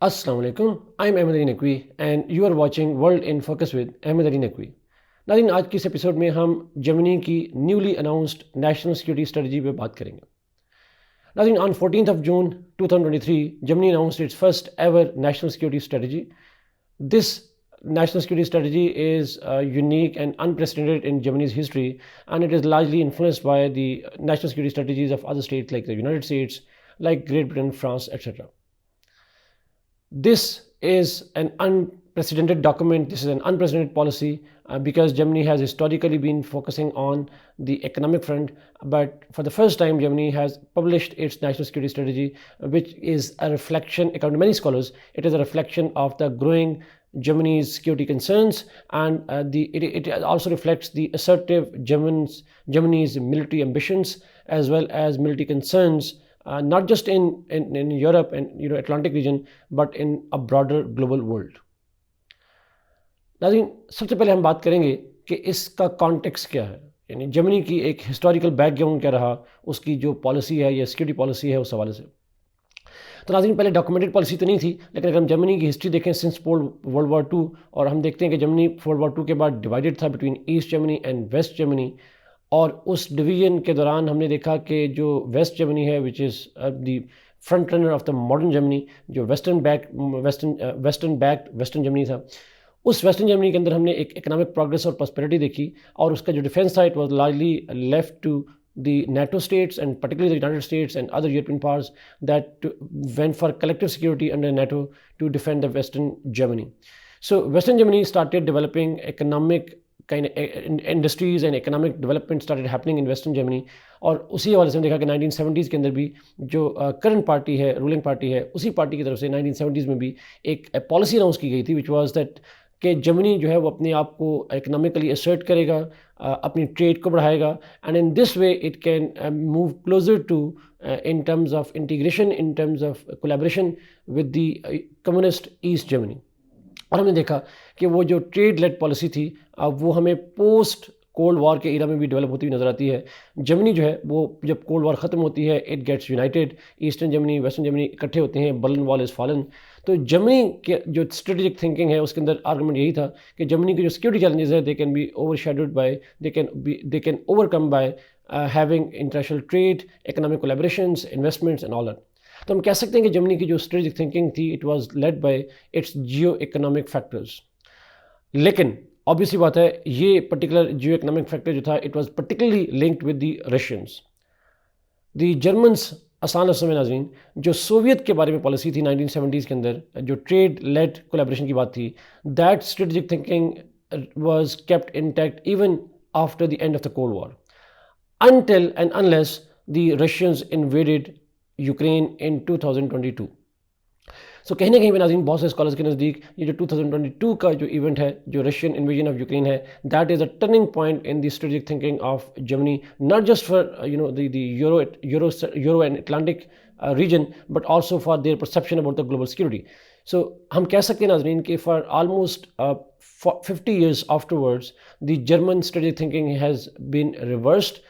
Assalamu alaikum. I'm Ahmed Naqvi and you are watching World in Focus with Ahmed Naqvi. नाज़रीन, आज की इस episode में हम जर्मनी की newly announced national security strategy पे बात करेंगे। नाज़रीन, on 14th of June 2023, Germany announced its first ever national security strategy. This national security strategy is unique and unprecedented in Germany's history, and it is largely influenced by the national security strategies of other states like the United States, like Great Britain, France, etc. This is an unprecedented document. This is an unprecedented policy because Germany has historically been focusing on the economic front, but for the first time Germany has published its national security strategy, which is a reflection, according to many scholars, it is a reflection of the growing Germany's security concerns, and it also reflects the assertive Germany's military ambitions as well as military concerns, not just in Europe and Atlantic region, but in a broader global world. नाज़रीन, सबसे पहले हम बात करेंगे कि इसका context क्या है, यानी जर्मनी की एक हिस्टोरिकल बैकग्राउंड क्या रहा, उसकी जो पॉलिसी है या सिक्योरिटी पॉलिसी है उस हवाले से। तो नाज़रीन, पहले डॉक्यूमेंटेड पॉलिसी तो नहीं थी, लेकिन अगर हम जर्मनी की हिस्ट्री देखें सिंस वर्ल्ड वॉर II, और हम देखते हैं कि जर्मनी वर्ल्ड वॉर II के बाद डिवाइडेड था between East Germany and West Germany, और उस डिवीजन के दौरान हमने देखा कि जो वेस्ट जर्मनी है, which is the front runner of the modern Germany, जो वेस्टर्न बैक्ड वेस्टर्न जर्मनी था, उस वेस्टर्न जर्मनी के अंदर हमने एक इकोनॉमिक प्रोग्रेस और प्रॉस्पेरिटी देखी, और उसका जो डिफेंस था it was largely left to the NATO states and particularly the United States and other European powers that went for collective security under NATO to defend the Western Germany. So Western Germany started developing economic kind of industries and economic development started happening in Western Germany. और उसी हवाले से हमने देखा कि 1970s के अंदर भी जो करंट पार्टी है, रूलिंग पार्टी है, उसी पार्टी की तरफ से 1970s में भी एक पॉलिसी अनाउंस की गई थी विच वाज दैट कि जर्मनी जो है वो अपने आप को इकोनॉमिकली असर्ट करेगा, अपनी ट्रेड को बढ़ाएगा, and in this way it can move closer to in terms of integration, in terms of collaboration with the communist East Germany. और हमने देखा कि वो जो ट्रेड लेड पॉलिसी थी वो हमें पोस्ट कोल्ड वॉर के एरा में भी डेवलप होती हुई नज़र आती है। जर्मनी जो है वो जब कोल्ड वॉर ख़त्म होती है, it gets united, Eastern Germany Western Germany इकट्ठे होते हैं, बर्लिन वॉल इज़ फॉलन। तो जर्मनी के जो स्ट्रेटेजिक थिंकिंग है उसके अंदर आर्गूमेंट यही था कि जर्मनी के जो सिक्योरिटी चैलेंजेस है they can be overshadowed by, they can overcome by having international trade, economic collaborations, investments and all that. तो हम कह सकते हैं कि जर्मनी की जो स्ट्रेटेजिक थिंकिंग थी it was led by its geo economic factors. लेकिन ऑब्वियसली बात है, ये पर्टिकुलर जियो इकोनॉमिक फैक्टर जो था it was particularly linked with the Russians. The Germans, आसान लफ्ज़ों में नाज़रीन, जो सोवियत के बारे में पॉलिसी थी 1970s के अंदर, जो ट्रेड लेड कोलैबोरेशन की बात थी, that strategic thinking was kept intact even after the end of the cold war, until and unless the Russians invaded Ukraine in 2022। So कहीं ना कहीं पे नाज़रीन बहुत से स्कॉलर्स के नज़दीक ये जो 2022 का जो इवेंट है, जो रशियन इन्वेजन ऑफ यूक्रेन है, that is a turning point in the strategic thinking of Germany, not just for euro and Atlantic region, but also for their perception about the global security. So हम कह सकते हैं नाज़रीन कि for almost 50 years afterwards, the German strategic thinking has been reversed.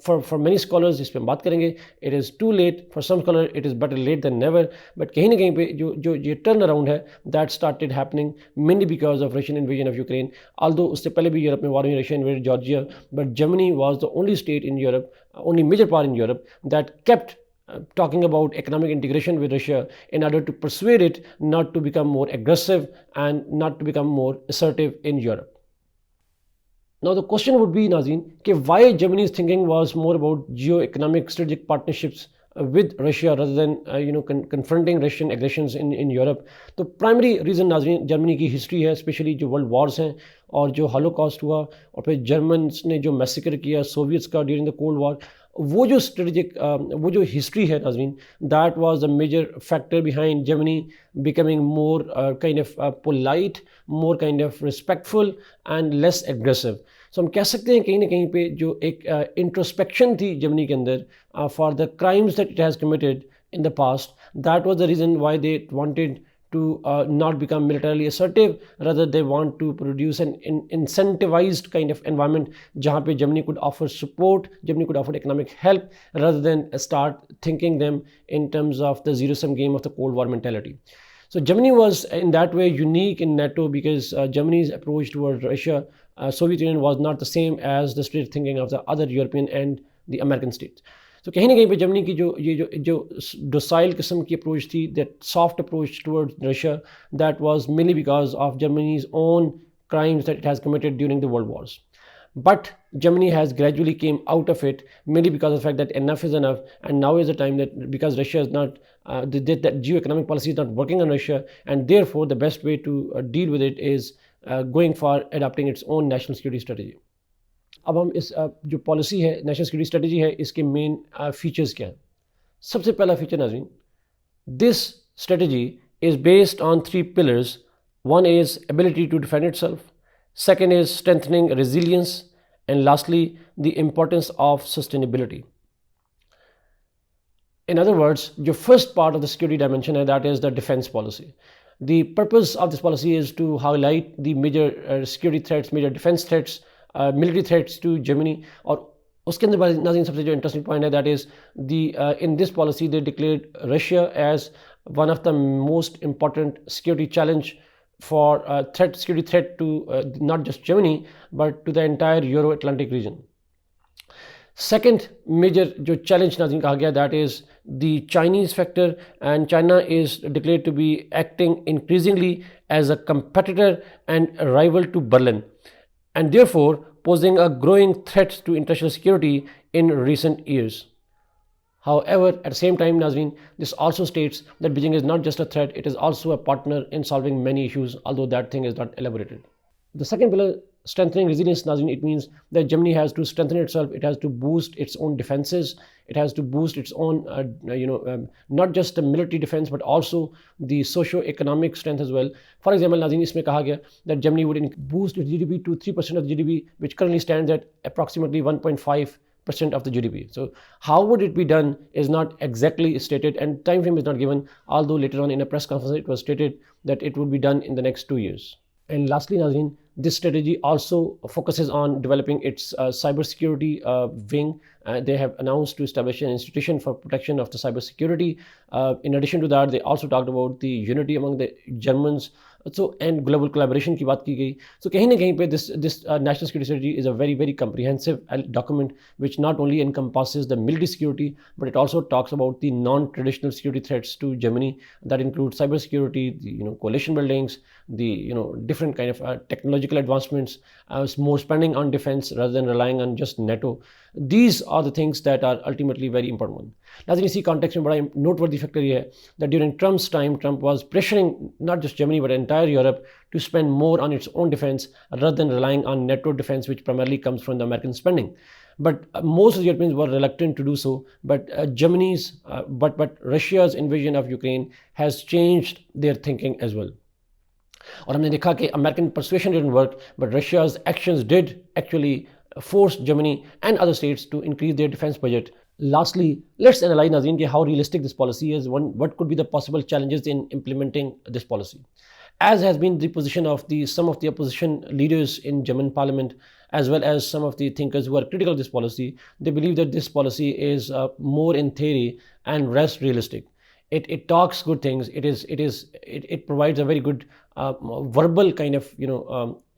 For many scholars, इस पर हम बात करेंगे, it is too late. For some scholars, it is better late than never. But कहीं ना कहीं पे जो ये turn around है, that started happening mainly because of Russian invasion of Ukraine. Although उससे पहले भी यूरोप में war हुई, Russia invaded Georgia, but Germany was the only state in Europe, only major power in Europe that kept talking about economic integration with Russia in order to persuade it not to become more aggressive and not to become more assertive in Europe. Now the question would be, Nazeen, why Germany's thinking was more about geo-economic strategic partnerships with Russia rather than confronting Russian aggressions in Europe. तो primary reason नाज़रीन Germany की history है, specially जो world Wars हैं और जो Holocaust हुआ, और फिर जर्मन्स ने जो मैसेकर किया सोवियट्स का ड्यूरिंग द कोल्ड वॉर, वो जो स्ट्रेटेजिक वो जो हिस्ट्री है नाज़रीन, that was the major factor behind Germany becoming more kind of polite, more kind of respectful and less aggressive. So हम कह सकते हैं कहीं ना कहीं पे जो एक इंट्रोस्पेक्शन थी जर्मनी के अंदर for the crimes that it has committed in the past, that was the reason why they wanted to not become militarily assertive, rather they want to produce an incentivized kind of environment jahan pe Germany could offer support, Germany could offer economic help, rather than start thinking them in terms of the zero sum game of the Cold War mentality. So Germany was in that way unique in NATO because Germany's approach towards Russia, Soviet Union was not the same as the strategic thinking of the other European and the American states. So कहीं ना कहीं पे Germany की जो docile किस्म की approach थी, that soft approach towards Russia, that was mainly because of Germany's own crimes that it has committed during the world wars. But Germany has gradually came out of it, mainly because of the fact that enough is enough, and now is the time that because Russia is not, that geoeconomic policy is not working on Russia, and therefore the best way to deal with it is going for adopting its own national security strategy. अब हम इस जो policy है, national security strategy है, इसके main features क्या हैं? सबसे पहला फीचर नाज़रीन, this strategy is based on 3 pillars. One is ability to defend itself, second is strengthening resilience, and lastly the importance of sustainability. In other words, the first part of the security dimension, and that is the defense policy. The purpose of this policy is to highlight the major security threats, major defense threats, military threats to Germany. और उसके अंदर नाज़रीन सबसे जो interesting point है, that is in this policy they declared Russia as one of the most important security challenge for security threat to not just Germany but to the entire Euro-Atlantic region. Second major जो challenge नाज़रीन कहा गया, that is the Chinese factor, and China is declared to be acting increasingly as a competitor and a rival to Berlin, and therefore posing a growing threat to international security in recent years. However, at the same time, Nazreen, this also states that Beijing is not just a threat, it is also a partner in solving many issues, although that thing is not elaborated. The second pillar, strengthening resilience, Nazreen, it means that Germany has to strengthen itself, it has to boost its own defenses, it has to boost its own, not just the military defense, but also the socio-economic strength as well. For example, Nazreen, इसमें कहा गया that Germany would boost its GDP to 3% of the GDP, which currently stands at approximately 1.5% of the GDP. So how would it be done is not exactly stated, and time frame is not given, although later on in a press conference it was stated that it would be done in the next 2 years. And lastly, Nazreen, this strategy also focuses on developing its cybersecurity wing. They have announced to establish an institution for protection of the cybersecurity. In addition to that, they also talked about the unity among the Germans, and global collaboration की बात की गई. So कहीं ना कहीं पे this national security strategy is a very comprehensive document which not only encompasses the military security, but it also talks about the non-traditional security threats to Germany. That includes cybersecurity, the coalition buildings, the different kind of technological advancements, more spending on defense rather than relying on just NATO. These are the things that are ultimately very important. Now, इसी context में बड़ा noteworthy factor ये है that during Trump's time, Trump was pressuring not just Germany but entire Europe to spend more on its own defense rather than relying on NATO defense, which primarily comes from the American spending. But most of the Europeans were reluctant to do so. But but Russia's invasion of Ukraine has changed their thinking as well. और हमने देखा कि American persuasion didn't work, but Russia's actions did actually force Germany and other states to increase their defense budget. Lastly, let's analyze, Nazreen, how realistic this policy is. What could be the possible challenges in implementing this policy? As has been the position of some of the opposition leaders in German parliament, as well as some of the thinkers who are critical of this policy, they believe that this policy is more in theory and less realistic. It talks good things. It provides a very good verbal kind of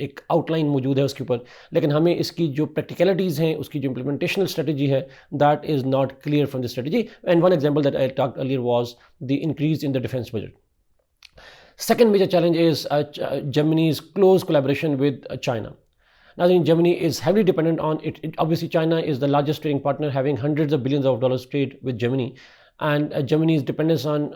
एक outline मौजूद है उसके ऊपर, लेकिन हमें इसकी जो practicalities हैं, उसकी जो implementational strategy है, that is not clear from the strategy. And one example that I talked earlier was the increase in the defense budget. Second major challenge is Germany's close collaboration with China. Now, Germany is heavily dependent on it. Obviously, China is the largest trading partner, having hundreds of billions of dollars trade with Germany. And Germany's dependence on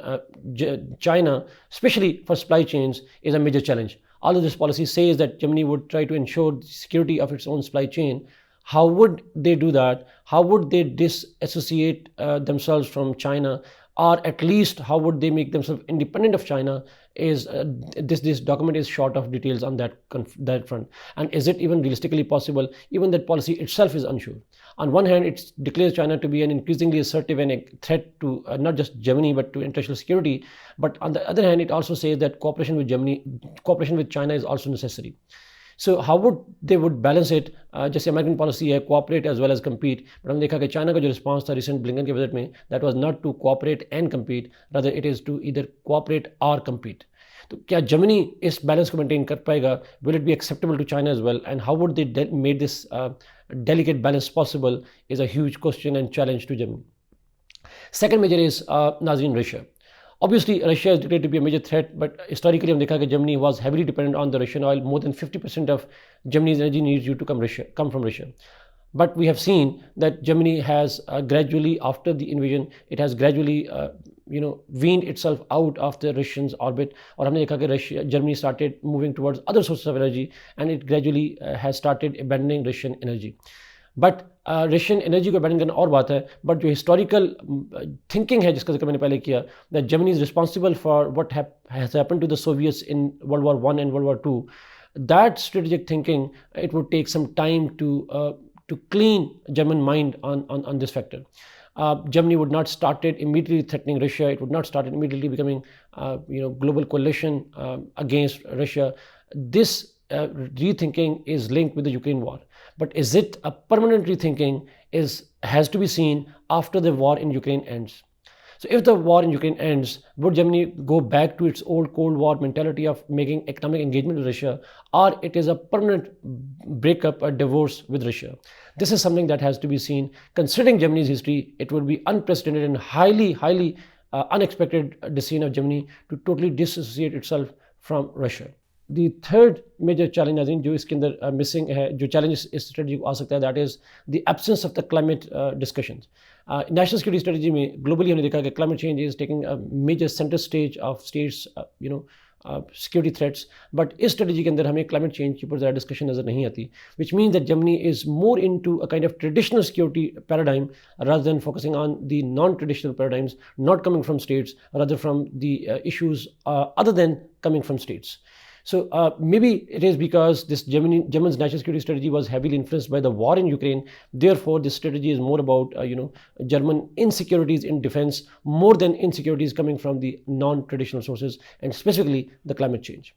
China, especially for supply chains, is a major challenge. Although this policy says that Germany would try to ensure the security of its own supply chain, how would they do that? How would they disassociate themselves from China? Or at least how would they make themselves independent of China? Is this document is short of details on that front. And is it even realistically possible? Even that policy itself is unsure. On one hand, it declares China to be an increasingly assertive and a threat to not just Germany but to international security. But on the other hand, it also says that cooperation with China is also necessary. So how would they would balance it? जैसे American policy है cooperate as well as compete, but हमने देखा कि China का जो response था recent Blinken के visit में, that was not to cooperate and compete, rather it is to either cooperate और कम्पीट। तो क्या जर्मनी इस बैलेंस को मेंटेन कर पाएगा? Will it be acceptable to China as well, and how would they made this delicate balance possible is a huge question and challenge to Germany. Second major is Nazarene, Russia. Obviously, Russia is declared to be a major threat, but historically, we have seen that Germany was heavily dependent on the Russian oil. More than 50% of Germany's energy needs to come from Russia. But we have seen that Germany has gradually, after the invasion, it has gradually, weaned itself out of the Russians' orbit. और हमने देखा कि Germany started moving towards other sources of energy, and it gradually has started abandoning Russian energy. But Russian energy को abandon करना और बात है, but जो हिस्टोरिकल थिंकिंग है जिसका जिक्र मैंने पहले किया, that Germany is responsible for what has happened to the Soviets in World War One and World War Two, that strategic thinking it would take some time to clean German mind on this factor. Germany would not started immediately threatening Russia. It would not started immediately becoming, global coalition against Russia. This rethinking is linked with the Ukraine war. But is it a permanent rethinking? Has to be seen after the war in Ukraine ends. So if the war in Ukraine ends, would Germany go back to its old Cold War mentality of making economic engagement with Russia, or it is a permanent breakup, a divorce with Russia? This is something that has to be seen. Considering Germany's history, it would be unprecedented and highly unexpected decision of Germany to totally disassociate itself from Russia. The third major challenge I think जो इसके अंदर missing है, जो challenge इस strategy को आ सकता है, that is the absence of the climate discussions. National security strategy में ग्लोबली हमने देखा कि climate change is taking a major centre stage of states security threats, but इस स्ट्रेटजी के अंदर हमें क्लाइमेट चेंज के ऊपर ज़्यादा डिस्कशन नज़र नहीं आती, which means that Germany is more into a kind of traditional security paradigm rather than focusing on the non-traditional paradigms not coming from states, rather from the issues other than coming from states. So maybe it is because this German's national security strategy was heavily influenced by the war in Ukraine. Therefore, this strategy is more about German insecurities in defense more than insecurities coming from the non-traditional sources, and specifically the climate change.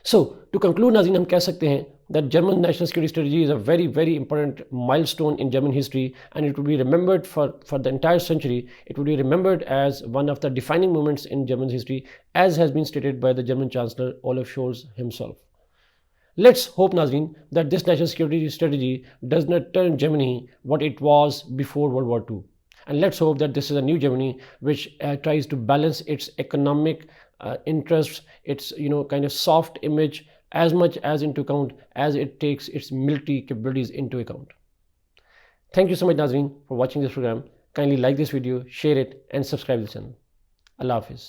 So to conclude, Nazreen, हम कह सकते हैं that German national security strategy is a very important milestone in German history, and it will be remembered for the entire century. It will be remembered as one of the defining moments in German history, as has been stated by the German Chancellor Oalaf Shoalz himself. Let's hope, Nazreen, that this national security strategy does not turn Germany what it was before World War II. And let's hope that this is a new Germany which tries to balance its economic interests, its kind of soft image, as much as into account as it takes its military capabilities into account. Thank you so much, Nazreen, for watching this program. Kindly like this video, share it, and subscribe to the channel. Allah Hafiz.